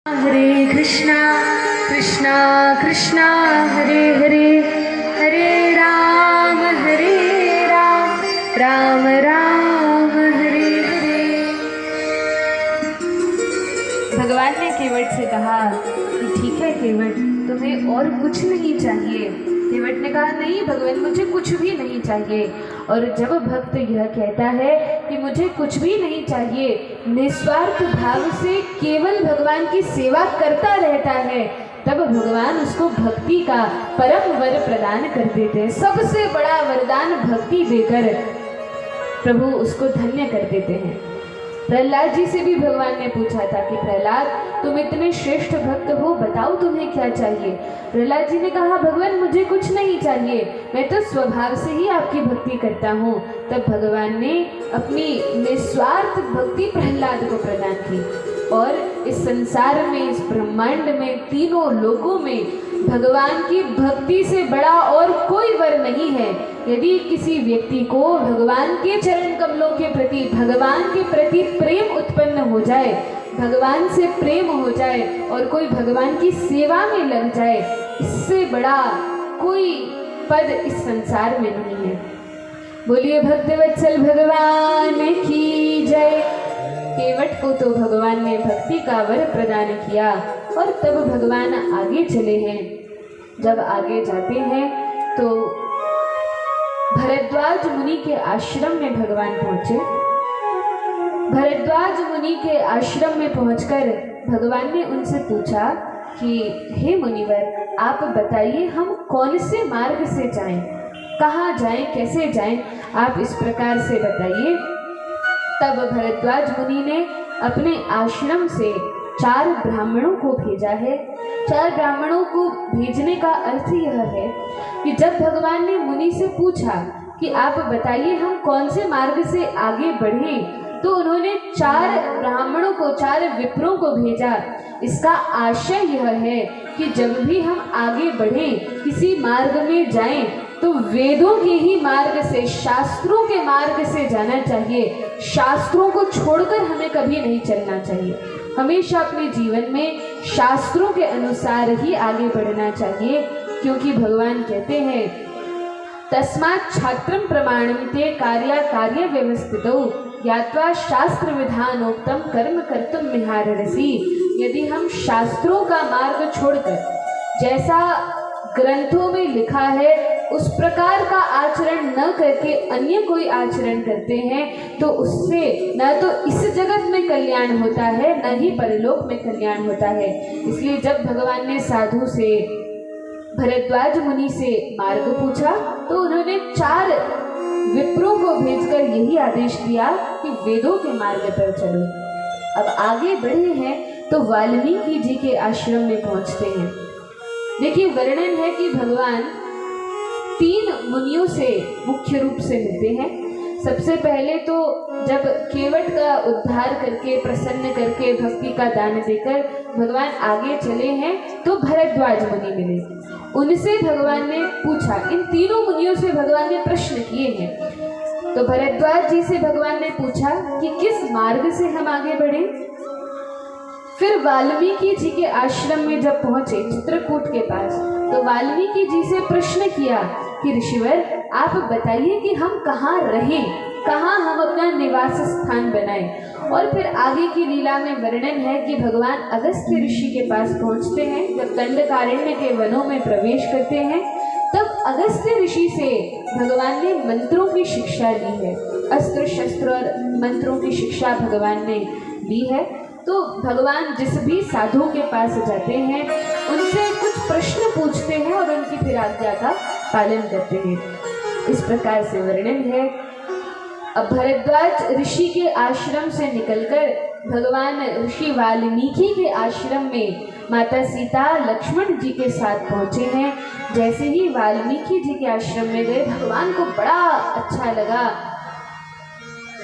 हरे कृष्णा कृष्णा कृष्णा हरे हरे, हरे राम राम राम हरे हरे। भगवान ने केवट से कहा कि ठीक है केवट, तुम्हें और कुछ नहीं चाहिए। केवट ने कहा नहीं भगवान, मुझे कुछ भी नहीं चाहिए। और जब भक्त यह कहता है कि मुझे कुछ भी नहीं चाहिए, निस्वार्थ भाव से केवल भगवान की सेवा करता रहता है, तब भगवान उसको भक्ति का परम वर प्रदान कर देते हैं। सबसे बड़ा वरदान भक्ति देकर प्रभु उसको धन्य कर देते हैं। प्रहलाद जी से भी भगवान ने पूछा था कि प्रहलाद, तुम इतने श्रेष्ठ भक्त हो, बताओ तुम्हें क्या चाहिए। प्रहलाद जी ने कहा भगवान मुझे कुछ नहीं चाहिए, मैं तो स्वभाव से ही आपकी भक्ति करता हूँ। तब भगवान ने अपनी निस्वार्थ भक्ति प्रहलाद को प्रदान की। और इस संसार में, इस ब्रह्मांड में, तीनों लोकों में भगवान की भक्ति से बड़ा और कोई वर नहीं है। यदि किसी व्यक्ति को भगवान के चरण कमलों के प्रति, भगवान के प्रति प्रेम उत्पन्न हो जाए, भगवान से प्रेम हो जाए और कोई भगवान की सेवा में लग जाए, इससे बड़ा कोई पद इस संसार में नहीं है। बोलिए भक्तवत्सल भगवान की जय। केवट को तो भगवान ने भक्ति का वर प्रदान किया और तब भगवान आगे चले हैं। जब आगे जाते हैं तो भरद्वाज मुनि के आश्रम में भगवान पहुंचे। भरद्वाज मुनि के आश्रम में पहुंचकर भगवान ने उनसे पूछा कि हे मुनिवर, आप बताइए हम कौन से मार्ग से जाएं, कहाँ जाएं, कैसे जाएं, आप इस प्रकार से बताइए। तब भरद्वाज मुनि ने अपने आश्रम से 4 ब्राह्मणों को भेजा है। 4 ब्राह्मणों को भेजने का अर्थ यह है कि जब भगवान ने मुनि से पूछा कि आप बताइए हम कौन से मार्ग से आगे बढ़ें, तो उन्होंने 4 ब्राह्मणों को, 4 विप्रों को भेजा। इसका आशय यह है कि जब भी हम आगे बढ़ें, किसी मार्ग में जाएं, तो वेदों के ही मार्ग से, शास्त्रों के मार्ग से जाना चाहिए। शास्त्रों को छोड़कर हमें कभी नहीं चलना चाहिए। हमेशा अपने जीवन में शास्त्रों के अनुसार ही आगे बढ़ना चाहिए, क्योंकि भगवान कहते हैं तस्मात् छात्रम प्रमाणम ते कार्या कार्य व्यवस्थितौ ज्ञात्वा शास्त्र विधानोक्तम कर्म कर्तुम मिहारसि। यदि हम शास्त्रों का मार्ग छोड़कर जैसा ग्रंथों में लिखा है उस प्रकार का आचरण न करके अन्य कोई आचरण करते हैं, तो उससे न तो इस जगत में कल्याण होता है, न ही परलोक में कल्याण होता है। इसलिए जब भगवान ने साधु से, भरद्वाज मुनि से मार्ग पूछा, तो उन्होंने 4 विप्रों को भेजकर यही आदेश दिया कि वेदों के मार्ग पर चलो। अब आगे बढ़े हैं तो वाल्मीकि जी के आश्रम में पहुंचते हैं। देखिए वर्णन है कि भगवान 3 मुनियों से मुख्य रूप से मिलते हैं। सबसे पहले तो जब केवट का उद्धार करके, प्रसन्न करके, भक्ति का दान देकर भगवान आगे चले हैं, तो भरद्वाज मुनि मिले। उनसे भगवान ने पूछा, इन तीनों मुनियों से भगवान ने प्रश्न किए हैं। तो भरद्वाज जी से भगवान ने पूछा कि किस मार्ग से हम आगे बढ़े। फिर वाल्मीकि जी के आश्रम में जब पहुंचे, चित्रकूट के पास, तो वाल्मीकि जी से प्रश्न किया कि ऋषिवर आप बताइए कि हम कहाँ रहें, कहाँ हम अपना निवास स्थान बनाएं। और फिर आगे की लीला में वर्णन है कि भगवान अगस्त्य ऋषि के पास पहुंचते हैं। जब दंडकारण्य के वनों में प्रवेश करते हैं, तब अगस्त्य ऋषि से भगवान ने मंत्रों की शिक्षा ली है। अस्त्र शस्त्र और मंत्रों की शिक्षा भगवान ने ली है। तो भगवान जिस भी साधु के पास जाते हैं उनसे कुछ प्रश्न पूछते हैं और उनकी फिर आज्ञा का पालन करते हैं। इस प्रकार से वर्णन है। अब भरद्वाज ऋषि के आश्रम से निकलकर भगवान ऋषि वाल्मीकि के आश्रम में माता सीता लक्ष्मण जी के साथ पहुंचे हैं। जैसे ही वाल्मीकि जी के आश्रम में गए, भगवान को बड़ा अच्छा लगा,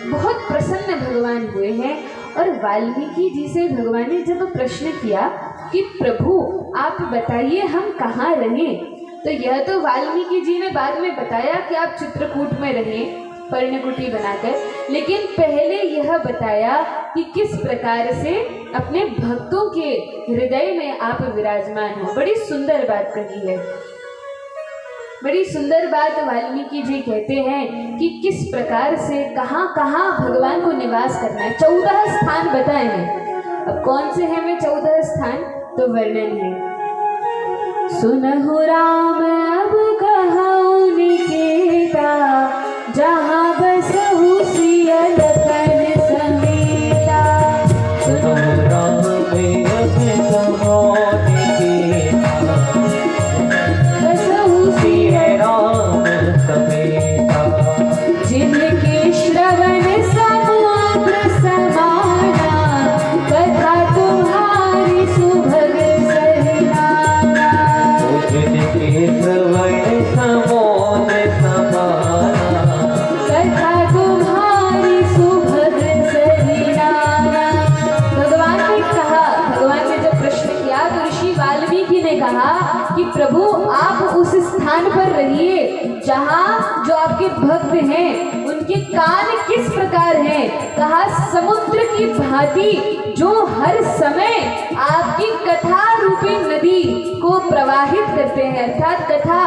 बहुत प्रसन्न भगवान हुए हैं। और वाल्मीकि जी से भगवान ने जब प्रश्न किया कि प्रभु आप बताइए हम कहाँ रहें, तो यह तो वाल्मीकि जी ने बाद में बताया कि आप चित्रकूट में रहें पर्णकुटी बनाकर, लेकिन पहले यह बताया कि किस प्रकार से अपने भक्तों के हृदय में आप विराजमान हो। बड़ी सुंदर बात कही है, बड़ी सुंदर बात वाल्मीकि जी कहते हैं कि किस प्रकार से कहाँ कहाँ भगवान को निवास करना है। 14 स्थान बताए हैं। अब कौन से हैं वे 14 स्थान, तो वर्णन है। सुनहु राम अब कहूँ निकेता, जहाँ बसहु सिय लखन समेता। सुनहु राम में अब कहूँ निकेता, बसहु सिय राम समेता। जिनके श्रवण समुद्र समाना, कथा तुम्हारी सुभग सहिनाना। जिनके श्रवण समुद्र समाना, कथा तुम्हारी सुभग सहिनाना। भगवान ने कहा, भगवान ने जब प्रश्न किया तो ऋषि वाल्मीकि ने कहा कि प्रभु आप उस स्थान पर रहिए जहाँ जो आपके भक्त हैं उनके कान किस प्रकार हैं। कहा समुद्र की भांति जो हर समय आपकी कथा रूपी नदी को प्रवाहित करते हैं, अर्थात कथा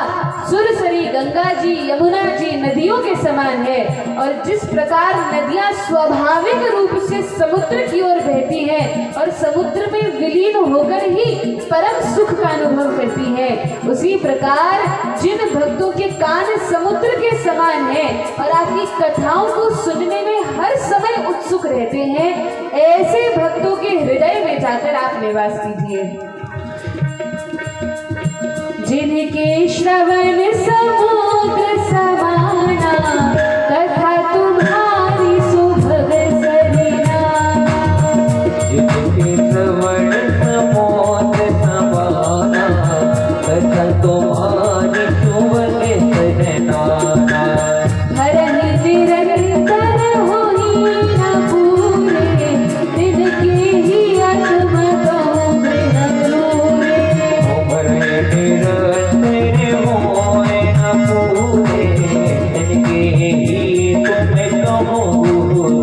सुरसरी, गंगा जी, यमुना जी नदियों के समान है। और जिस प्रकार नदियां स्वाभाविक रूप से समुद्र की ओर बहती हैं और समुद्र में विलीन होकर ही परम सुख का अनुभव करती है, उसी प्रकार जिन भक्तों के कान समुद्र के समान हैं और आपकी कथाओं को सुनने में हर समय उत्सुक रहते हैं, ऐसे भक्तों के हृदय में जाकर आप निवास कीजिए। जिनके श्रवण समुद्र समाना, कथा तुम्हारी सुभग सहिनाना। जिनके श्रवण समुद्र समाना, कथा तुम्हारी सुभग सहिनाना। हरहि निरंतर होई न पूरे, तिनके ही आत्मा कहूँ गृह दूरे। उमरे निरंतर होए न पूरे, जिनके ही तुम कहो गुरु।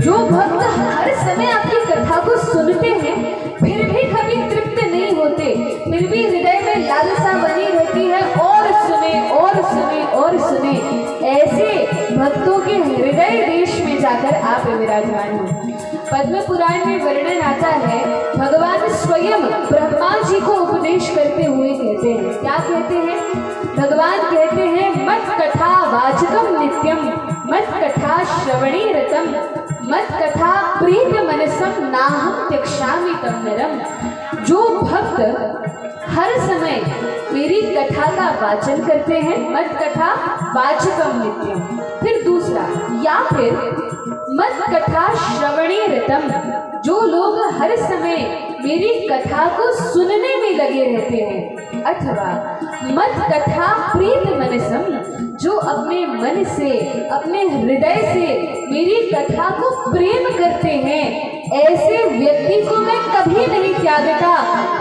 जो भक्त हर समय आपकी कथा को सुनते हैं फिर भी कभी तृप्त नहीं होते, फिर भी हृदय में लालसा बनी रहती है और सुने और सुने और सुने, ऐसे भक्तों के हृदय देश में जाकर आप विराजमान हो। पद्म पुराण में वर्णन आता है, भगवान स्वयं ब्रह्मा जी को उपदेश करते हुए कहते हैं, क्या कहते हैं? भगवान कहते हैं मत कथा वाचकम नित्यम, मत कथा श्रवणे रतम, मत कथा प्रीत मनसम, नाहम त्यक्षामि तम नरम। जो भक्त हर समय मेरी कथा का वाचन करते हैं, मत कथा वाचकम नित्यम। फिर दूसरा, या फिर मत कथा श्रवणे रतम, जो लोग हर समय मेरी कथा को सुनने में लगे रहते हैं, अथवा मत कथा प्रीत मनसम, जो अपने मन से अपने हृदय से मेरी कथा को प्रेम करते हैं, ऐसे व्यक्ति को मैं कभी नहीं त्यागता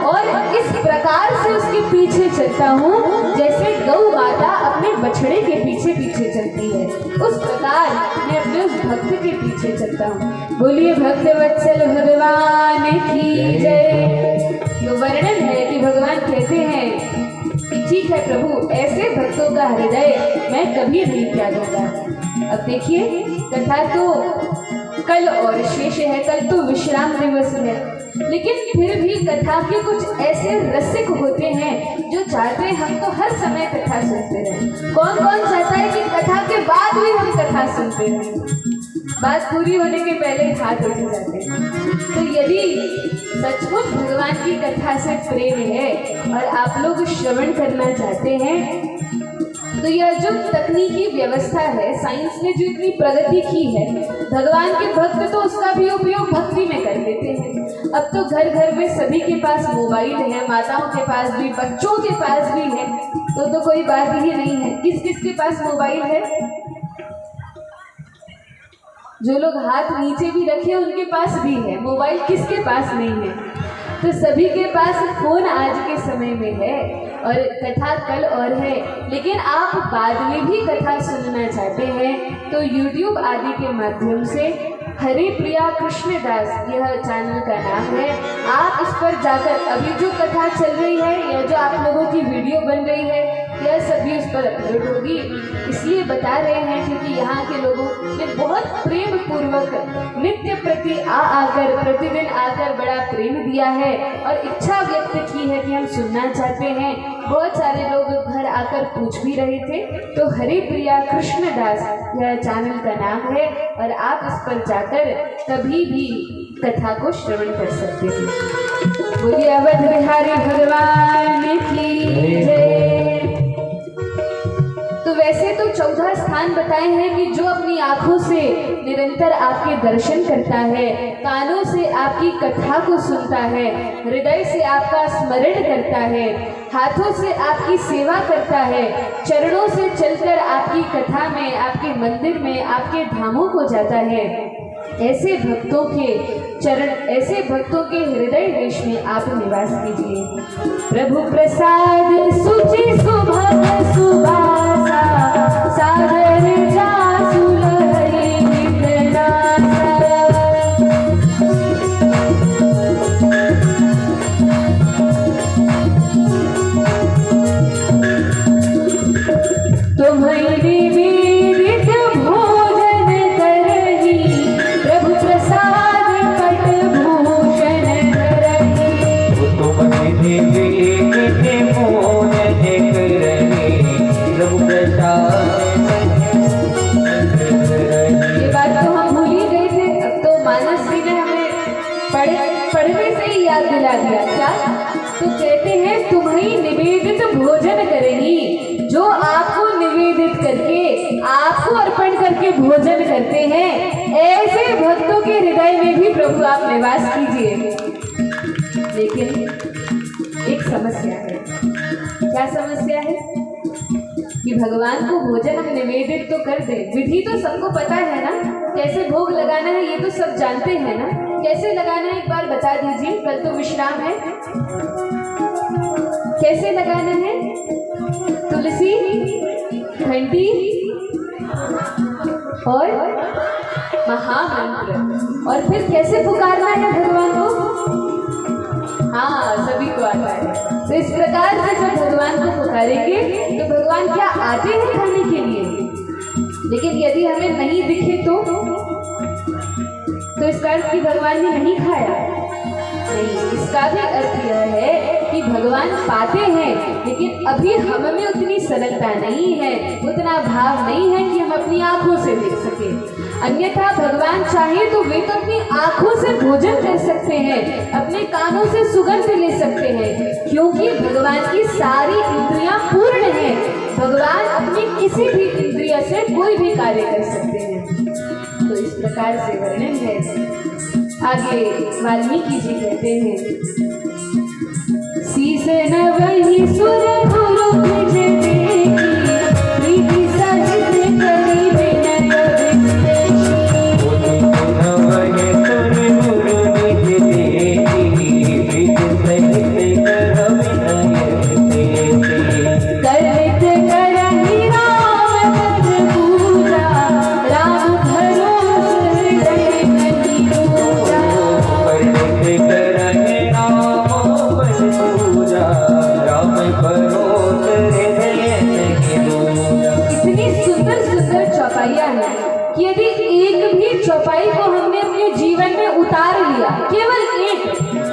और इस प्रकार से उसके पीछे चलता हूँ जैसे गौ माता अपने बछड़े के पीछे पीछे चलती है, उस प्रकार मैं अपने उस भक्त के पीछे चलता हूँ। बोलिए भक्त वत्सल भगवान की जय। तो वर्णन है कि भगवान कहते हैं कि ठीक है प्रभु, ऐसे भक्तों का हृदय मैं कभी नहीं त्यागूंगा। अब देखिए, कथा तो कल और शेष है, कल तो विश्राम दिवस है, लेकिन फिर भी कथा के कुछ ऐसे रसिक होते हैं जो चाहते हैं हम तो हर समय कथा सुनते रहें। कौन कौन चाहता है कि कथा के बाद भी हम कथा सुनते रहें? बात पूरी होने के पहले ही हाथ उठ जाते हैं। तो यदि सचमुच भगवान की कथा से प्रेम है और आप लोग श्रवण करना चाहते हैं, तो यह जो तकनीकी व्यवस्था है, साइंस ने जो इतनी प्रगति की है, भगवान के भक्त तो उसका भी उपयोग भक्ति में कर लेते हैं। अब तो घर घर में सभी के पास मोबाइल है, माताओं के पास भी, बच्चों के पास भी है, तो कोई बात ही नहीं है। किस किस के पास मोबाइल है? जो लोग हाथ नीचे भी रखे उनके पास भी है मोबाइल, किसके पास नहीं है? तो सभी के पास फोन आज के समय में है और कथा कल और है। लेकिन आप बाद में भी कथा सुनना चाहते हैं तो YouTube आदि के माध्यम से हरे प्रिया कृष्णदास यह चैनल का नाम है। आप इस पर जाकर अभी जो कथा चल रही है या जो आप लोगों की वीडियो बन रही है यह सभी उस पर अपलोड होगी। इसलिए बता रहे हैं क्योंकि यहाँ के लोगों ने बहुत प्रेम पूर्वक नित्य प्रति आकर प्रतिदिन आकर बड़ा प्रेम दिया है और इच्छा व्यक्त की है कि हम सुनना चाहते हैं। बहुत सारे लोग घर आकर पूछ भी रहे थे। तो हरे प्रिया कृष्णदास यह चैनल का नाम है और आप इस पर जाकर कभी भी कथा को श्रवण कर सकते हैं। बोलिए अवध बिहारी भगवान की जय। तो वैसे तो 14 स्थान बताए हैं कि जो अपनी आंखों से निरंतर आपके दर्शन करता है, कानों से आपकी कथा को सुनता है, हृदय से आपका स्मरण करता है, हाथों से आपकी सेवा करता है, चरणों से चलकर आपकी कथा में, आपके मंदिर में, आपके धामों को जाता है, ऐसे भक्तों के चरण, ऐसे भक्तों के हृदय देश में आप निवास कीजिए। प्रभु प्रसाद सुचि सुभग सुबासा सागर जासु लहरी नितनासा। तुम्हारी विदित भोजन करही प्रभु प्रसाद पट भूषण करही। तुम्हारी विदित भोजन करही प्रभु प्रसाद। ये बात तो हम भूल ही गए थे। अब तो मानस जी ने हमें पढ़ने से ही याद दिला दिया। क्या? तो कहते हैं तुम्हें निवेदित भोजन करेगी, जो आपको निवेदित करके, आपको अर्पण करके भोजन करते हैं, ऐसे भक्तों के हृदय में भी प्रभु आप निवास कीजिए। लेकिन एक समस्या है। क्या समस्या है? कि भगवान को भोजन हम निवेदित तो कर दे, विधि तो सबको पता है ना, कैसे भोग लगाना है ये तो सब जानते हैं ना। कैसे लगाना है एक बार बता दीजिए, कल तो विश्राम है। कैसे लगाना है? तुलसी, घंटी और महामंत्र। और फिर कैसे पुकारना है भगवान को? हाँ, सभी को आता है। तो इस प्रकार से जब भगवान को पुकारेंगे तो भगवान क्या आते हैं खाने के लिए। लेकिन यदि हमें नहीं दिखे तो इसका अर्थ कि भगवान ने नहीं खाया नहीं। इसका भी अर्थ यह है कि भगवान पाते हैं, लेकिन अभी हम में उतनी सरलता नहीं है, उतना भाव नहीं है कि हम अपनी आंखों से देख सकें। अन्यथा भगवान चाहे तो वे तो अपनी आंखों से भोजन कर सकते हैं, अपने कानों से सुगंध ले सकते हैं, क्योंकि भगवान की सारी इंद्रियां पूर्ण हैं। भगवान अपनी किसी भी इंद्रिय से कोई भी कार्य कर सकते हैं। तो इस प्रकार से वर्णन है। आगे वाल्मीकि जी कहते हैं, शीस न वही सुर गुरु निज देखी, प्रीति सहित करी विनय विश्लेषी। न वही सुर गुरु निज देखी, प्रीति सहित कर विनय विश्लेषी। करत करहि राम पद पूजा, राम भरोस हृदय नहीं दूजा। करत करहि राम पद पूजा, राम भरोस हृदय नहीं दूजा। इतनी सुंदर सुंदर चौपाइयाँ हैं कि यदि एक भी चौपाई को हमने अपने जीवन में उतार लिया, केवल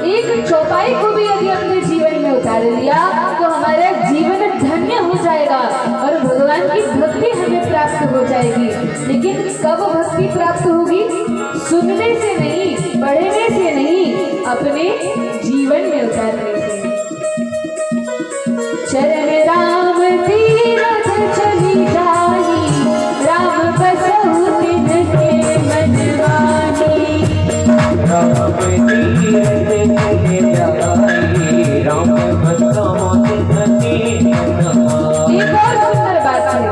एक चौपाई को भी यदि अपने जीवन में उतार लिया तो हमारा जीवन धन्य हो जाएगा और भगवान की भक्ति हमें प्राप्त हो जाएगी। लेकिन कब भक्ति प्राप्त होगी? सुनने से नहीं, पढ़ने से नहीं, अपने जीवन में उतारने से। चरण राम तीरथ चली जाही, राम बसहु तिनके मन माही। राम तीरथ चले जाई, राम बसहु तिनके मन माही। एक और सुंदर बात है,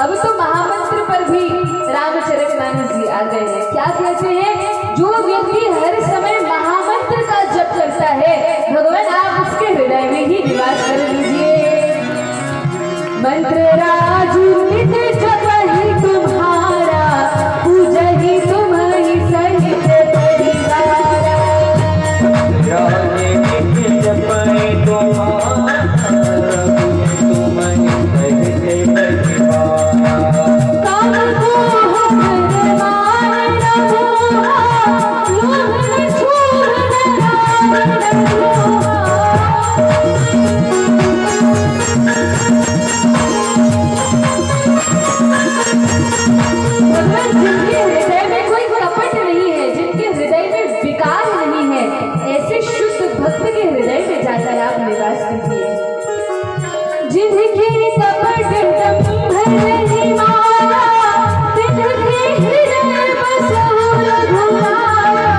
अब तो महामंत्र पर भी रामचरितमानस जी आ गए हैं। क्या कहते हैं? जो व्यक्ति हर समय महामंत्र का जप करता है, भगवान आप उसके हृदय में ही निवास कर लीजिए। मंत्र राजू नित जपहि तुम्हारा, पूजहि तुम्हि सही निवास कीजिए। जिनके कपट दंभ नहीं माया, तिनके हृदय बसहु रघुराया।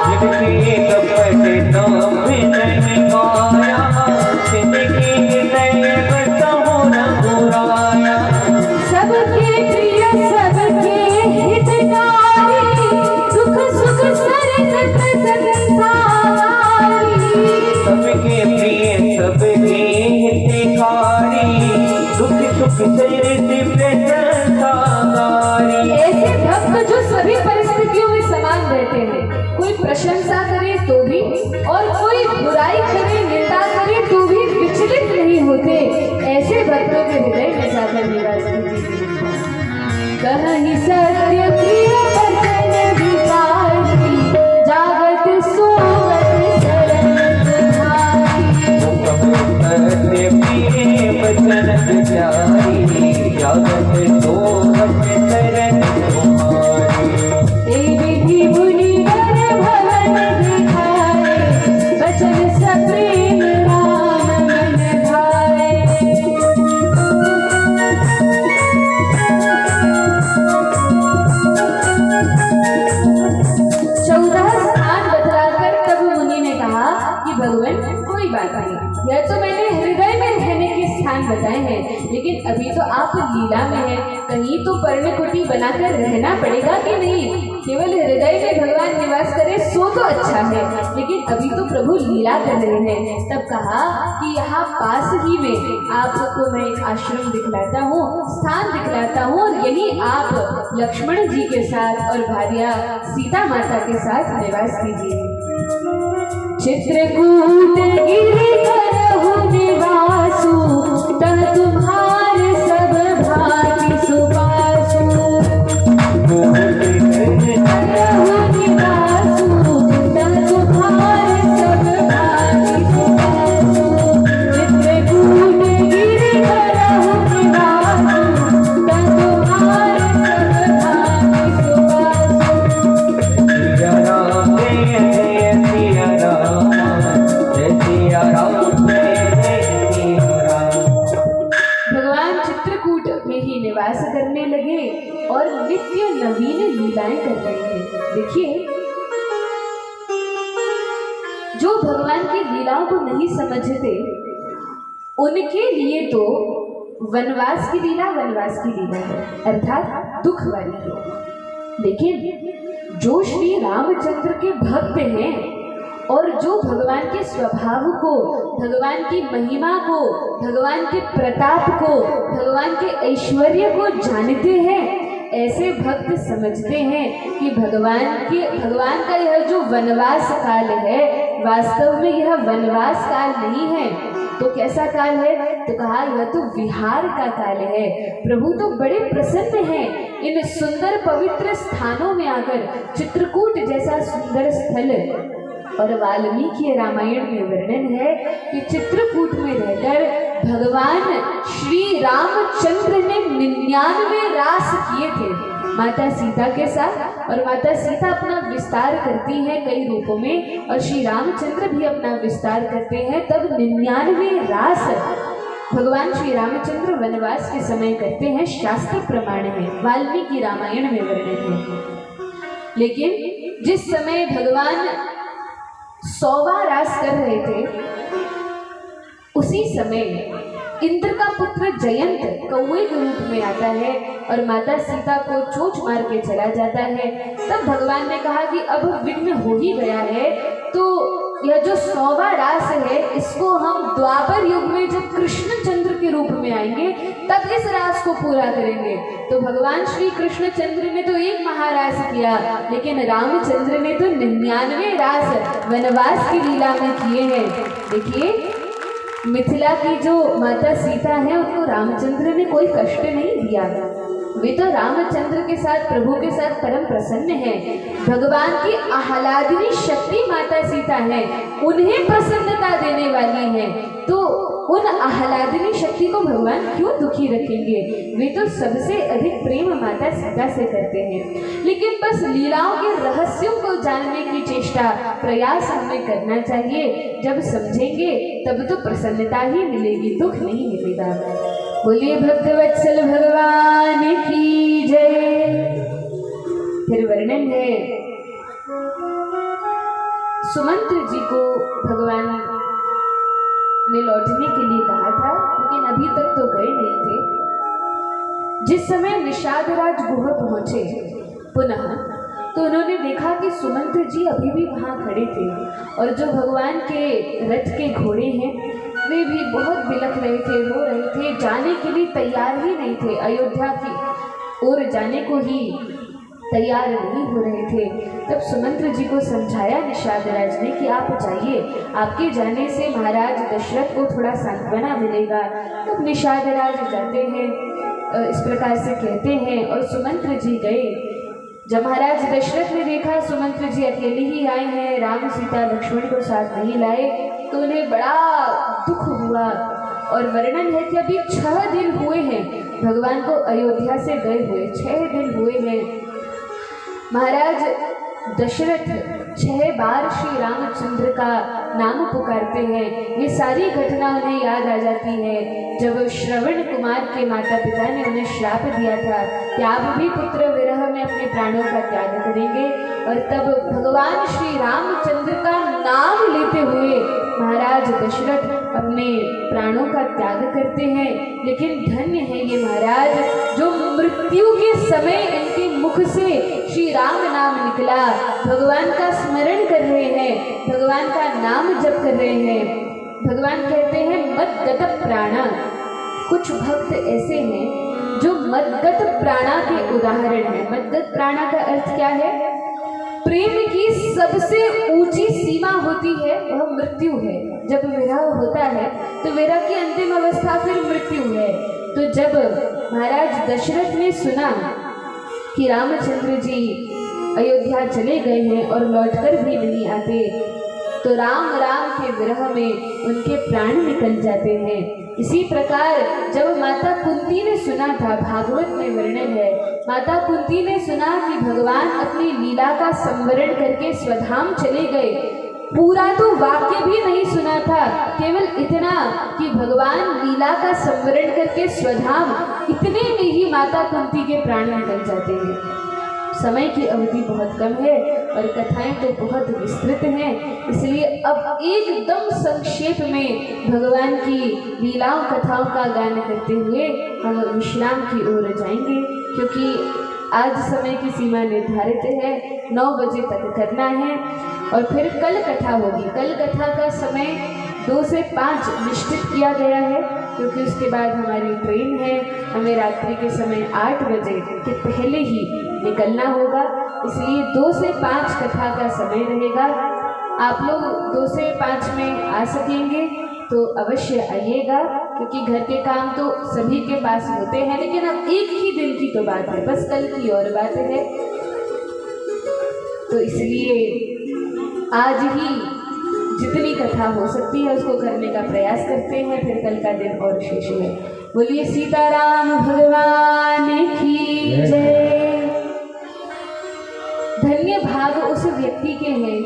जिनके कपट दंभ नहीं माया, तिनके हृदय बसहु रघुराया। सबके प्रिय सबके हितकारी, सुख सुख सरित संसारी। सबके प्रिय सबके हितकारी, सुख सुख सरित संसारी। ऐसे भक्त जो सभी परिस्थितियों में समान रहते हैं, कोई प्रशंसा करे तो भी और कोई बुराई करे निंदा करे तो भी विचलित नहीं होते, ऐसे भक्तों के हृदय में जाकर निवास कीजिए। कहीं सत्य प्रिय वचन विचारी, जागत सोवत शरण तुम्हारी। सत्य प्रिय वचन विचारी, जागत सोवत शरण तुम्हारी। हे विधि मुनिवर भवन दिखाए, वचन सप्रेम राम मन भाए। 14 स्थान बदलाकर तब मुनि ने कहा कि भगवान कोई बात नहीं, यह तो मैंने हृदय में रहने के स्थान बताए हैं, लेकिन अभी तो आप लीला में हैं, कहीं तो पर्णकुटी बनाकर रहना पड़ेगा कि नहीं। केवल हृदय में भगवान निवास करे सो तो अच्छा है, लेकिन अभी तो प्रभु लीला कर रहे हैं। तब कहा कि यहाँ पास ही में आपको मैं एक आश्रम दिखलाता हूँ, स्थान दिखलाता हूँ, और यही आप लक्ष्मण जी के साथ और भार्या सीता माता के साथ निवास कीजिए। चित्रकूट गिरि करहु निवासु, तह तुम्हारे सब भांति सुपासु। करहु निवासु, तह तुम्हारे सब भांति सुपासु। चित्रकूट गिरि करहु निवासु, तह तुम्हारे सब भांति सुपासु। सिया राम जय सिया राम, जय सिया राम जय सिया राम। भगवान चित्रकूट में ही निवास करने लगे और नित्य नवीन लीलाएं कर रहे हैं। देखिए, जो भगवान की लीलाओं को नहीं समझते उनके लिए तो वनवास की लीला है, अर्थात दुख वाली है। लेकिन जो श्री रामचंद्र के भक्त हैं और जो भगवान के स्वभाव को, भगवान की महिमा को, भगवान के प्रताप को, भगवान के ऐश्वर्य को जानते हैं, ऐसे भक्त समझते हैं कि भगवान का यह जो वनवास काल है, वास्तव में यह वनवास काल नहीं है। तो कैसा काल है? तो कहा यह तो विहार का काल है। प्रभु तो बड़े प्रसन्न हैं इन सुंदर पवित्र स्थानों में आकर। चित्रकूट जैसा सुंदर स्थल, और वाल्मीकि रामायण में वर्णन है कि चित्रकूट में रहकर भगवान श्री रामचंद्र ने 99 रास किए थे माता सीता के साथ, और माता सीता अपना विस्तार करती है कई रूपों में, और श्री रामचंद्र भी अपना विस्तार करते हैं। तब 99 रास भगवान श्री रामचंद्र वनवास के समय करते हैं, शास्त्र प्रमाण में, वाल्मीकि रामायण में वर्णन है। लेकिन जिस समय भगवान 100वां रास कर रहे थे, उसी समय इंद्र का पुत्र जयंत कौवे के रूप में आता है और माता सीता को चोंच मार के चला जाता है। तब भगवान ने कहा कि अब विघ्न हो ही गया है, तो यह जो 100वां रास है इसको हम द्वापर युग में जब कृष्णचंद्र के रूप में आएंगे तब इस रास को पूरा करेंगे। तो भगवान श्री कृष्णचंद्र ने तो एक महारास किया, लेकिन रामचंद्र ने तो 99 रास वनवास की लीला में किए हैं। देखिए, मिथिला की जो माता सीता है उनको रामचंद्र ने कोई कष्ट नहीं दिया, वे तो रामचंद्र के साथ, प्रभु के साथ परम प्रसन्न है। भगवान की आह्लादिनी शक्ति माता सीता है, उन्हें प्रसन्नता देने वाली हैं, तो उन आह्लादिनी शक्ति को भगवान क्यों दुखी रखेंगे? वे तो सबसे अधिक प्रेम माता सीता से करते हैं। लेकिन बस लीलाओं के रहस्यों को जानने की चेष्टा प्रयास हमें करना चाहिए। जब समझेंगे तब तो प्रसन्नता ही मिलेगी, दुख नहीं मिलेगा। बोलिए भक्तवत्सल भगवान की जय। फिर वर्णन है, सुमंत्र जी को भगवान ने लौटने के लिए कहा था, लेकिन अभी तक तो गए नहीं थे। जिस समय निषादराज गुह पहुंचे पुनः, तो उन्होंने देखा कि सुमंत्र जी अभी भी वहाँ खड़े थे और जो भगवान के रथ के घोड़े हैं वे भी बहुत बिलख रहे थे, रो रहे थे, जाने के लिए तैयार ही नहीं थे, अयोध्या की ओर जाने को ही तैयार नहीं हो रहे थे। तब सुमंत्र जी को समझाया निषादराज ने कि आप जाइए, आपके जाने से महाराज दशरथ को थोड़ा सांत्वना मिलेगा। तब निषादराज जाते हैं, इस प्रकार से कहते हैं, और सुमंत्र जी गए। जब महाराज दशरथ ने देखा सुमंत्र जी अकेले ही आए हैं, राम सीता लक्ष्मण को साथ नहीं लाए, तो उन्हें बड़ा दुख हुआ। और वर्णन है कि अभी 6 दिन हुए हैं भगवान को अयोध्या से गए हुए, 6 दिन हुए हैं। महाराज दशरथ 6 बार श्री रामचंद्र का नाम पुकारते हैं। ये सारी घटना उन्हें याद आ जाती है जब श्रवण कुमार के माता पिता ने उन्हें श्राप दिया था कि आप भी पुत्र विरह में अपने प्राणों का त्याग करेंगे। और तब भगवान श्री रामचंद्र का नाम लेते हुए महाराज दशरथ अपने प्राणों का त्याग करते हैं। लेकिन धन्य है ये महाराज जो मृत्यु के समय इनके मुख से श्री राम नाम निकला, भगवान का स्मरण कर रहे हैं, भगवान का नाम जप कर रहे हैं। भगवान कहते हैं मद्गत प्राणा। कुछ भक्त ऐसे हैं जो मद्गत प्राणा के उदाहरण हैं। मद्गत प्राणा का अर्थ क्या है? प्रेम की सबसे ऊंची सीमा होती है वह मृत्यु है। जब विरह होता है तो विरह की अंतिम अवस्था फिर मृत्यु है। तो जब महाराज दशरथ ने सुना कि रामचंद्र जी अयोध्या चले गए हैं और लौटकर भी नहीं आते, तो राम राम के विरह में उनके प्राण निकल जाते हैं। इसी प्रकार जब माता कुंती ने सुना था, भागवत में वर्णन है, माता कुंती ने सुना कि भगवान अपनी लीला का संवरण करके स्वधाम चले गए। पूरा तो वाक्य भी नहीं सुना था, केवल इतना कि भगवान लीला का संवरण करके स्वधाम, इतने में ही माता कुंती के प्राण निकल जाते हैं। समय की अवधि बहुत कम है और कथाएं तो बहुत विस्तृत हैं, इसलिए अब एकदम संक्षेप में भगवान की लीलाओं कथाओं का गान करते हुए हम विश्राम की ओर जाएंगे, क्योंकि आज समय की सीमा निर्धारित है, 9 बजे तक करना है और फिर कल कथा होगी। कल कथा का समय 2 से 5 निश्चित किया गया है, क्योंकि उसके बाद हमारी ट्रेन है, हमें रात्रि के समय 8 बजे के पहले ही निकलना होगा, इसलिए 2 से 5 कथा का समय रहेगा। आप लोग 2 से 5 में आ सकेंगे तो अवश्य आइएगा, क्योंकि घर के काम तो सभी के पास होते हैं, लेकिन अब एक ही दिन की तो बात है, बस कल की और बात है। तो इसलिए आज ही जितनी कथा हो सकती है उसको करने का प्रयास करते हैं, फिर कल का दिन और शेष है। बोलिए सीताराम भगवान की जय। धन्य भाग उस व्यक्ति के हैं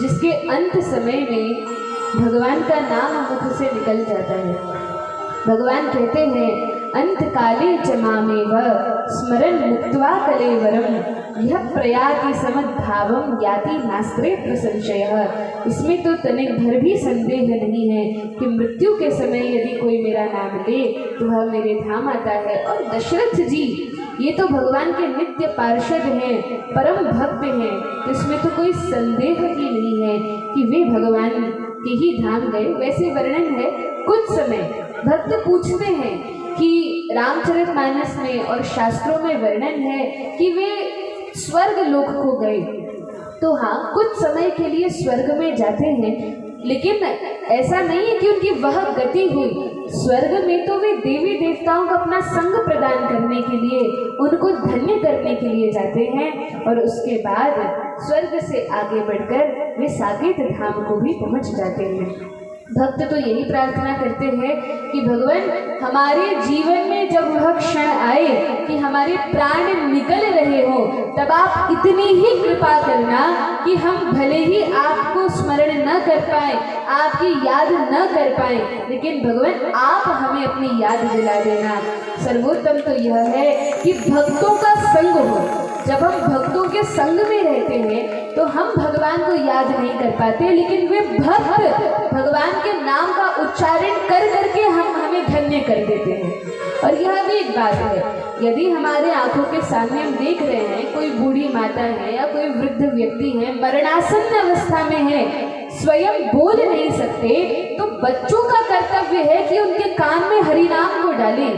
जिसके अंत समय में भगवान का नाम मुख से निकल जाता है। भगवान कहते हैं अंत काले च मामेव स्मरन् मुक्त्वा कलेवरम यह प्रयाति समद्भावम ज्ञाति नास्त्रे प्रसंशयः। इसमें तो तनिक भर भी संदेह नहीं है कि मृत्यु के समय यदि कोई मेरा नाम ले तो वह मेरे धाम आता है। और दशरथ जी ये तो भगवान के नित्य पार्षद हैं, परम भक्त हैं, तो इसमें तो कोई संदेह ही नहीं है कि वे भगवान के ही धाम गए। वैसे वर्णन है, कुछ समय भक्त पूछते हैं कि रामचरितमानस में और शास्त्रों में वर्णन है कि वे स्वर्ग लोक को गए, तो हाँ कुछ समय के लिए स्वर्ग में जाते हैं, लेकिन ऐसा नहीं है कि उनकी वह गति हुई। स्वर्ग में तो वे देवी देवताओं को अपना संग प्रदान करने के लिए, उनको धन्य करने के लिए जाते हैं, और उसके बाद स्वर्ग से आगे बढ़कर वे साकेत धाम को भी पहुंच जाते हैं। भक्त तो यही प्रार्थना करते हैं कि भगवान हमारे जीवन में जब वह क्षण आए कि हमारे प्राण निकल रहे हो, तब आप इतनी ही कृपा करना कि हम भले ही आपको स्मरण न कर पाए, आपकी याद न कर पाए, लेकिन भगवान आप हमें अपनी याद दिला देना। सर्वोत्तम तो यह है कि भक्तों का संग हो। जब हम भक्तों के संग में रहते हैं तो हम भगवान को याद नहीं कर पाते, लेकिन वे भक्त भगवान के नाम का उच्चारण कर करके हमें धन्य कर देते हैं। और यह भी एक बात है, यदि हमारे आंखों के सामने हम देख रहे हैं कोई बूढ़ी माता है या कोई वृद्ध व्यक्ति है, मरणासन्न अवस्था में है, स्वयं बोल नहीं सकते, तो बच्चों का कर्तव्य है कि उनके कान में हरिनाम को डालें।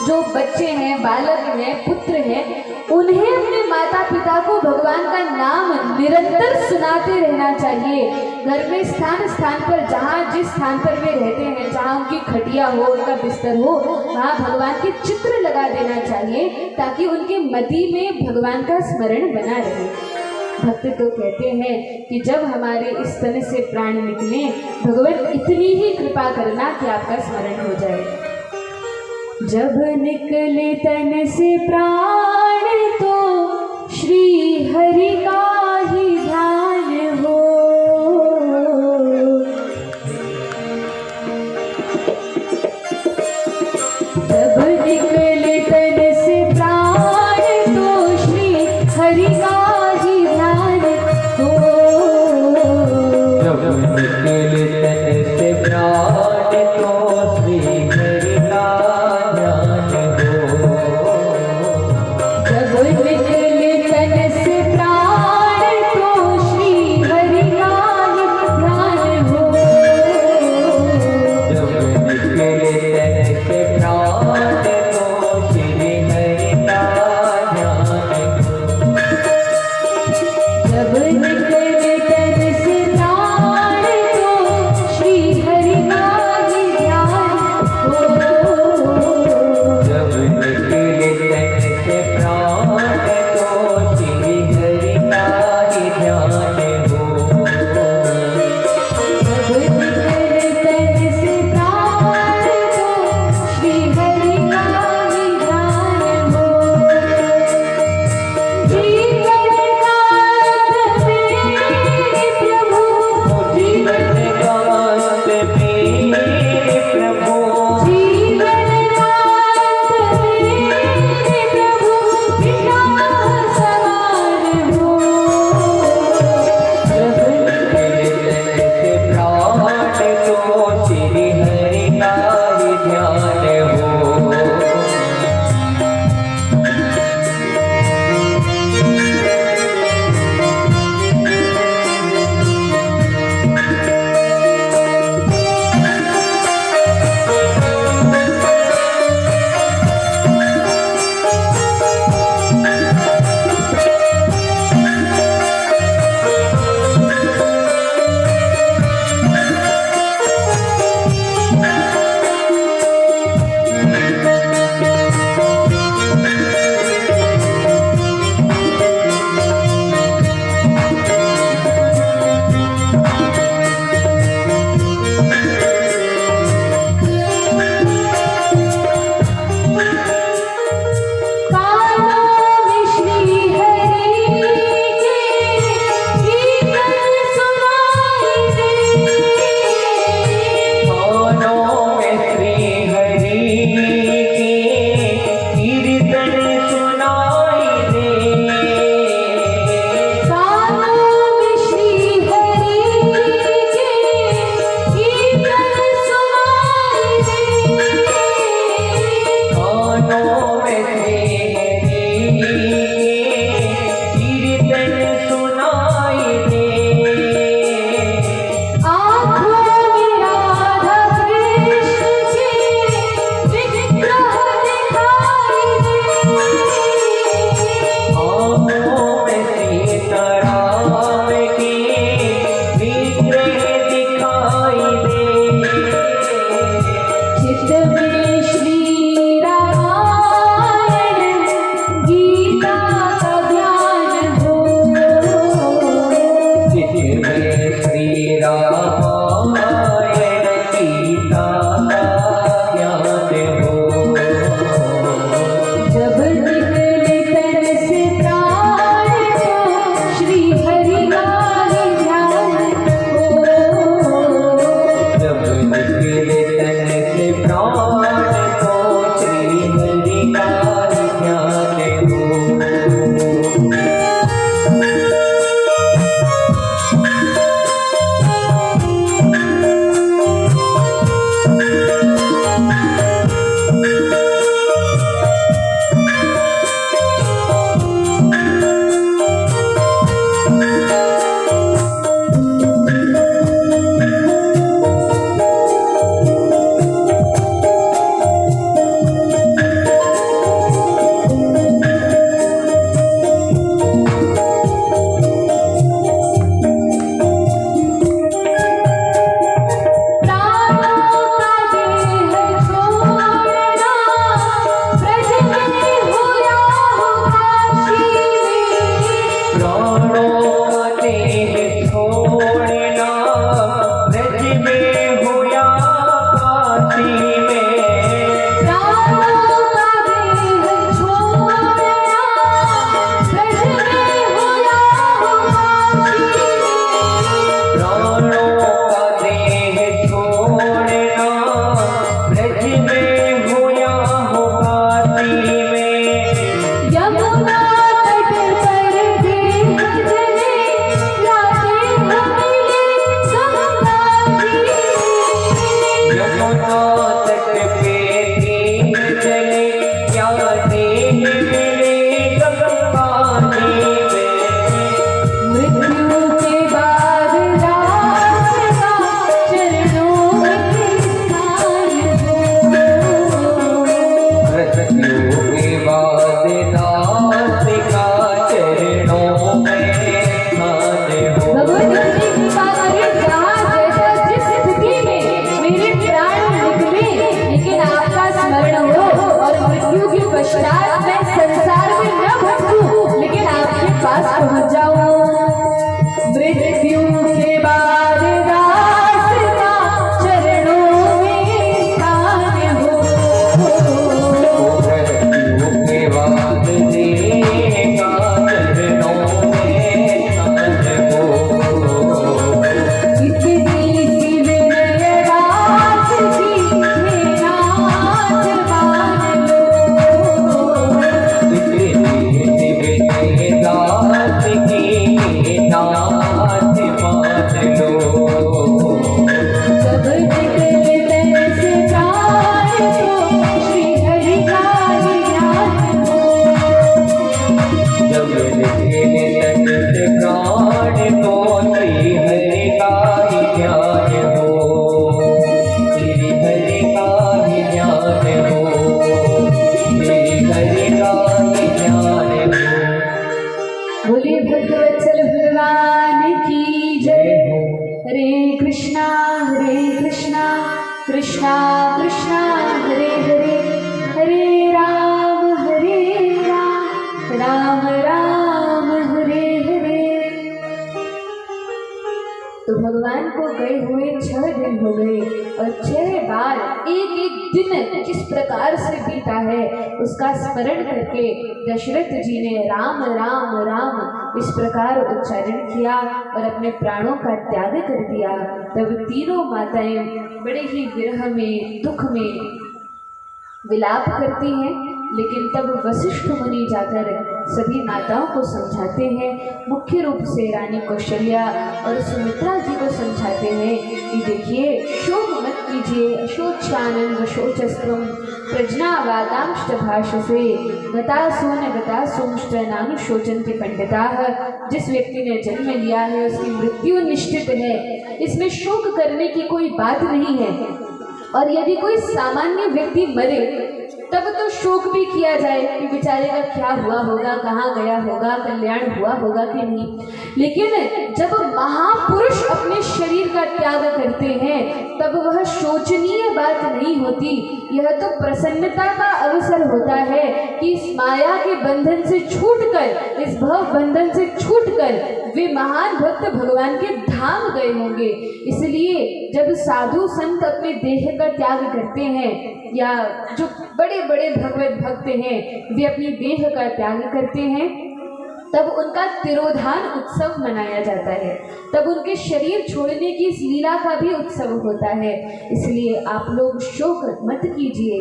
जो बच्चे हैं, बालक हैं, पुत्र हैं, उन्हें अपने माता पिता को भगवान का नाम निरंतर सुनाते रहना चाहिए। घर में स्थान स्थान पर जहाँ जिस स्थान पर वे रहते हैं, जहाँ उनकी खटिया हो, उनका बिस्तर हो, वहाँ भगवान के चित्र लगा देना चाहिए ताकि उनके मति में भगवान का स्मरण बना रहे। भक्त तो कहते हैं कि जब हमारे इस तन से प्राण निकले, भगवान इतनी ही कृपा करना कि आपका स्मरण हो जाए। जब निकले तन से प्राण तो श्री हरि का ही ध्यान हो। जब निकले तन से प्राण तो श्री हरि का ही ध्यान हो। जब निकले तन से प्राण तो श्री हरि का जब निकले तन से प्राण तो कृष्णा कृष्णा हरे हरे, हरे राम राम राम हरे हरे। तो भगवान को गए हुए 6 दिन हो गए और 6 बार एक एक दिन किस प्रकार से बीता है उसका स्मरण करके दशरथ जी ने राम राम राम इस प्रकार उच्चारण किया और अपने प्राणों का त्याग कर दिया। तब तीनों माताएं बड़े ही विरह में, दुख में विलाप करती हैं। लेकिन तब वशिष्ठ मुनि जाकर सभी माताओं को समझाते हैं, मुख्य रूप से रानी कौशल्या और सुमित्रा जी को समझाते हैं कि देखिए, शोक मत कीजिए, अशोचानंद शोचस्त्वम प्रज्ञावादांश्च भाषसे गतासून गतासूंश्च नानु शोचन्ति पंडिताः। जिस व्यक्ति ने जन्म लिया है उसकी मृत्यु निश्चित है, इसमें शोक करने की कोई बात नहीं है। और यदि कोई सामान्य व्यक्ति मरे तब तो शोक भी किया जाए कि बेचारे का क्या हुआ होगा, कहाँ गया होगा, कल्याण हुआ होगा कि नहीं। लेकिन जब महापुरुष अपने शरीर का त्याग करते हैं तब वह शोचनीय बात नहीं होती, यह तो प्रसन्नता का अवसर होता है कि इस माया के बंधन से छूटकर, इस भव बंधन से छूटकर वे महान भक्त भगवान के धाम गए होंगे। इसलिए जब साधु संत अपने देह का त्याग करते हैं या जो बड़े बड़े भगवत भक्त हैं वे अपनी देह का त्याग करते हैं, तब उनका तिरोधान उत्सव मनाया जाता है, तब उनके शरीर छोड़ने की इस लीला का भी उत्सव होता है। इसलिए आप लोग शोक मत कीजिए।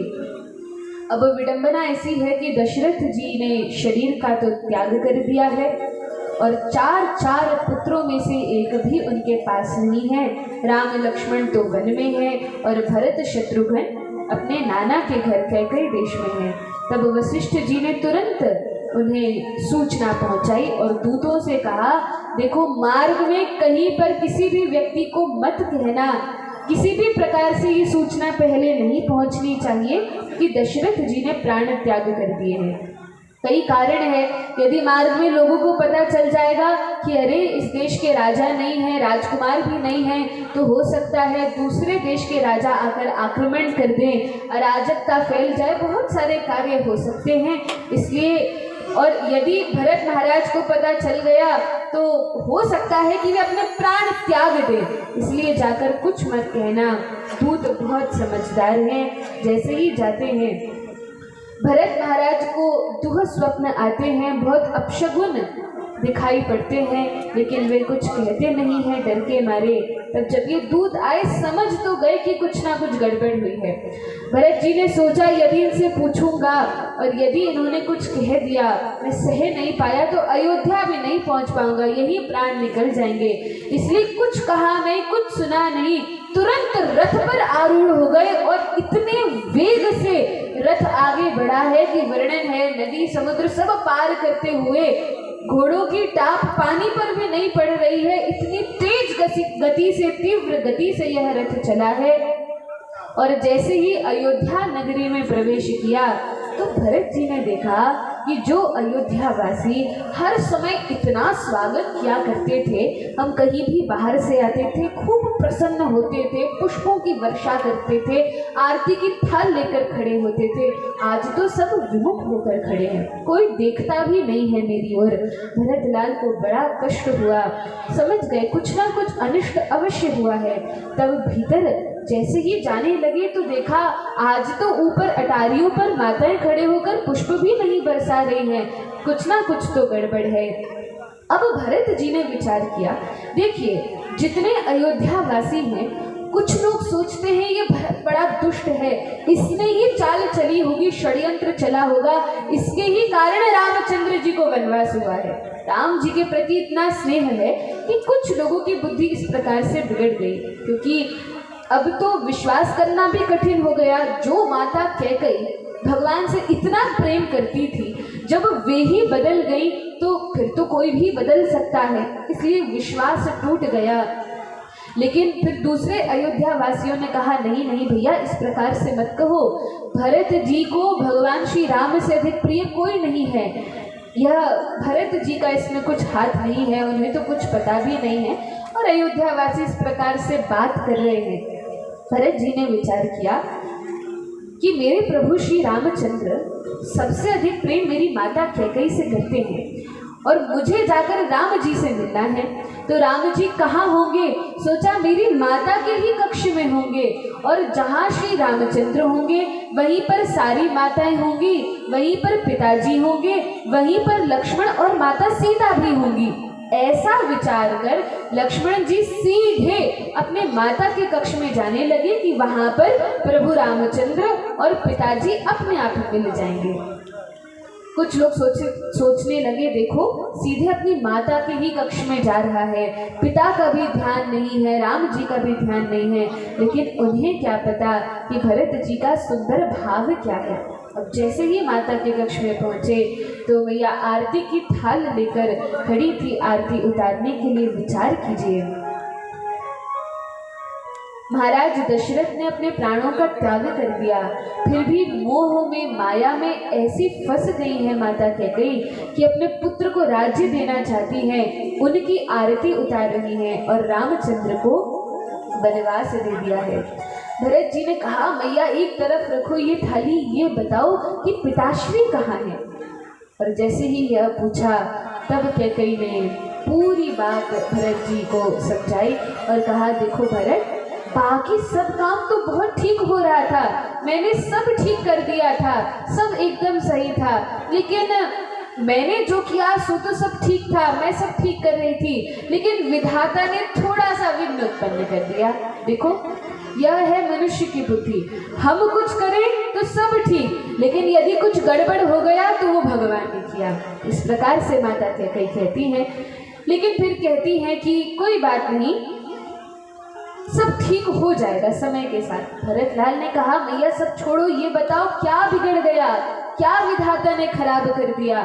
अब विडंबना ऐसी है कि दशरथ जी ने शरीर का तो त्याग कर दिया है और 4 पुत्रों में से एक भी उनके पास नहीं है। राम लक्ष्मण तो वन में है और भरत शत्रुघ्न अपने नाना के घर कैकई देश में है। तब वशिष्ठ जी ने तुरंत उन्हें सूचना पहुंचाई और दूतों से कहा, देखो, मार्ग में कहीं पर किसी भी व्यक्ति को मत कहना, किसी भी प्रकार से ये सूचना पहले नहीं पहुंचनी चाहिए कि दशरथ जी ने प्राण त्याग कर दिए हैं। कई कारण है, यदि मार्ग में लोगों को पता चल जाएगा कि अरे इस देश के राजा नहीं है, राजकुमार भी नहीं है, तो हो सकता है दूसरे देश के राजा आकर आक्रमण कर दें, अराजकता फैल जाए, बहुत सारे कार्य हो सकते हैं। इसलिए और यदि भरत महाराज को पता चल गया तो हो सकता है कि वे अपने प्राण त्याग दें, इसलिए जाकर कुछ मत कहना। दूत बहुत समझदार हैं, जैसे ही जाते हैं भरत महाराज को दुह स्वप्न आते हैं, बहुत अपशगुन दिखाई पड़ते हैं, लेकिन वे कुछ कहते नहीं हैं डर के मारे। तब जब ये दूत आए समझ तो गए कि कुछ ना कुछ गड़बड़ हुई है। भरत जी ने सोचा, यदि इनसे पूछूंगा और यदि इन्होंने कुछ कह दिया, मैं सह नहीं पाया तो अयोध्या भी नहीं पहुंच पाऊंगा, यही प्राण निकल जाएंगे। इसलिए कुछ कहा नहीं, कुछ सुना नहीं, तुरंत रथ पर आरूढ़ हो गए और इतने वेग से रथ आगे बढ़ा है कि वर्णन है। नदी समुद्र सब पार करते हुए घोड़ों की टाप पानी पर भी नहीं पड़ रही है, इतनी तेज गति से, तीव्र गति से यह रथ चला है। और जैसे ही अयोध्या नगरी में प्रवेश किया तो भरत जी ने देखा कि जो अयोध्यावासी हर समय इतना स्वागत किया करते थे, हम कहीं भी बाहर से आते थे खूब प्रसन्न होते थे, पुष्पों की वर्षा करते थे, आरती की थाल लेकर खड़े होते थे, आज तो सब विमुख होकर खड़े हैं, कोई देखता भी नहीं है मेरी ओर। भरतलाल को बड़ा कष्ट हुआ, समझ गए कुछ ना कुछ अनिष्ट अवश्य हुआ है। तब भीतर जैसे ही जाने लगे तो देखा आज तो ऊपर अटारियों पर माताएं खड़े होकर पुष्प भी नहीं बरसा रही हैं, कुछ ना कुछ तो गड़बड़ है। अब भरत जी ने विचार किया, देखिए जितने अयोध्यावासी हैं, कुछ लोग सोचते हैं ये भरत बड़ा दुष्ट है, इसने ही चाल चली होगी, षड्यंत्र चला होगा, इसके ही कारण रामचंद्र जी को वनवास हुआ है। राम जी के प्रति इतना स्नेह है कि कुछ लोगों की बुद्धि इस प्रकार से बिगड़ गई, क्योंकि अब तो विश्वास करना भी कठिन हो गया। जो माता कैकेयी भगवान से इतना प्रेम करती थी, जब वे ही बदल गई तो फिर तो कोई भी बदल सकता है, इसलिए विश्वास टूट गया। लेकिन फिर दूसरे अयोध्या वासियों ने कहा, नहीं नहीं भैया, इस प्रकार से मत कहो, भरत जी को भगवान श्री राम से अधिक प्रिय कोई नहीं है, यह भरत जी का इसमें कुछ हाथ नहीं है, उन्हें तो कुछ पता भी नहीं है। और अयोध्यावासी इस प्रकार से बात कर रहे हैं। भरत जी ने विचार किया कि मेरे प्रभु श्री रामचंद्र सबसे अधिक प्रेम मेरी माता कैकेयी से करते हैं और मुझे जाकर राम जी से मिलना है। तो राम जी कहाँ होंगे? सोचा मेरी माता के ही कक्ष में होंगे, और जहाँ श्री रामचंद्र होंगे वहीं पर सारी माताएं होंगी, वहीं पर पिताजी होंगे, वहीं पर लक्ष्मण और माता सीता भी होंगी। ऐसा विचार कर लक्ष्मण जी सीधे अपने माता के कक्ष में जाने लगे कि वहां पर प्रभु रामचंद्र और पिताजी अपने आप मिल जाएंगे। कुछ लोग सोचने लगे, देखो सीधे अपनी माता के ही कक्ष में जा रहा है, पिता का भी ध्यान नहीं है, राम जी का भी ध्यान नहीं है। लेकिन उन्हें क्या पता कि भरत जी का सुंदर भाव क्या है। अब जैसे ही माता के कक्ष में पहुंचे तो मैया आरती की थाल लेकर खड़ी थी, आरती उतारने के लिए। विचार कीजिए, महाराज दशरथ ने अपने प्राणों का त्याग कर दिया, फिर भी मोह में माया में ऐसी फंस गई है माता कैकेयी कि अपने पुत्र को राज्य देना चाहती है, उनकी आरती उतार रही है और रामचंद्र को वनवास दे दिया है। भरत जी ने कहा, मैया एक तरफ रखो ये थाली, ये बताओ कि पिताश्री कहाँ है? और जैसे ही यह पूछा तब कैकेयी ने पूरी बात भरत जी को समझाई और कहा, देखो भरत, बाकी सब काम तो बहुत ठीक हो रहा था, मैंने सब ठीक कर दिया था, सब एकदम सही था, लेकिन मैंने जो किया सो तो सब ठीक था, मैं सब ठीक कर रही थी, लेकिन विधाता ने थोड़ा सा विघ्न उत्पन्न कर दिया। देखो यह है मनुष्य की बुद्धि, हम कुछ करें तो सब ठीक, लेकिन यदि कुछ गड़बड़ हो गया तो वो भगवान ने किया। इस प्रकार से माता कैकेयी कहती हैं, लेकिन फिर कहती हैं कि कोई बात नहीं, सब ठीक हो जाएगा समय के साथ। भरतलाल ने कहा, मैया सब छोड़ो, ये बताओ क्या बिगड़ गया, क्या विधाता ने खराब कर दिया?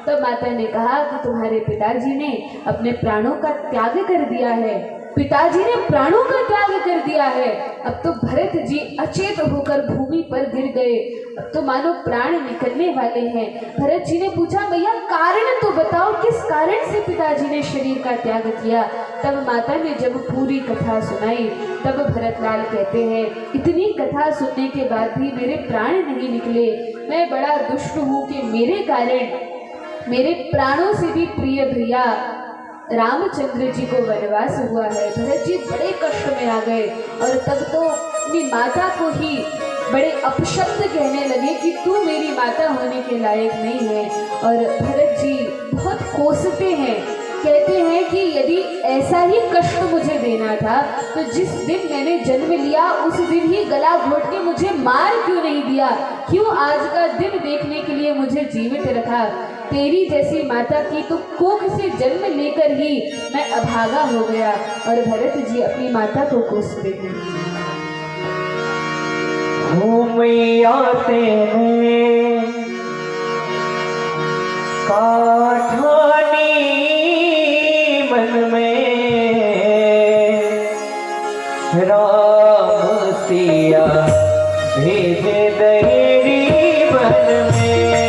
तब माता ने कहा कि तुम्हारे पिताजी ने अपने प्राणों का त्याग कर दिया है, पिताजी ने प्राणों का त्याग कर दिया है। अब तो भरत जी अचेत होकर भूमि पर गिर गए, अब तो मानो प्राण निकलने वाले हैं। भरत जी ने पूछा, भैया कारण तो बताओ, किस कारण से पिताजी ने शरीर का त्याग किया? तब माता ने जब पूरी कथा सुनाई तब भरतलाल कहते हैं, इतनी कथा सुनने के बाद भी मेरे प्राण नहीं निकले, मैं बड़ा दुष्ट हूँ कि मेरे कारण मेरे प्राणों से भी प्रिय भैया रामचंद्र जी को वनवास हुआ है। भरत जी बड़े कष्ट में आ गए और तब तो अपनी माता को ही बड़े अपशब्द कहने लगे कि तू मेरी माता होने के लायक नहीं है। और भरत जी बहुत कोसते हैं, कहते हैं कि यदि ऐसा ही कष्ट मुझे देना था तो जिस दिन मैंने जन्म लिया उस दिन ही गला घोट के मुझे मार क्यों नहीं दिया, क्यों आज का दिन देखने के लिए मुझे जीवित रखा? तेरी जैसी माता की तो कोख से जन्म लेकर ही मैं अभागा हो गया। और भरत जी अपनी माता को कोसते हैं। आते हैं काठानी मन में, राम सिया भेजे दहेरी बन में।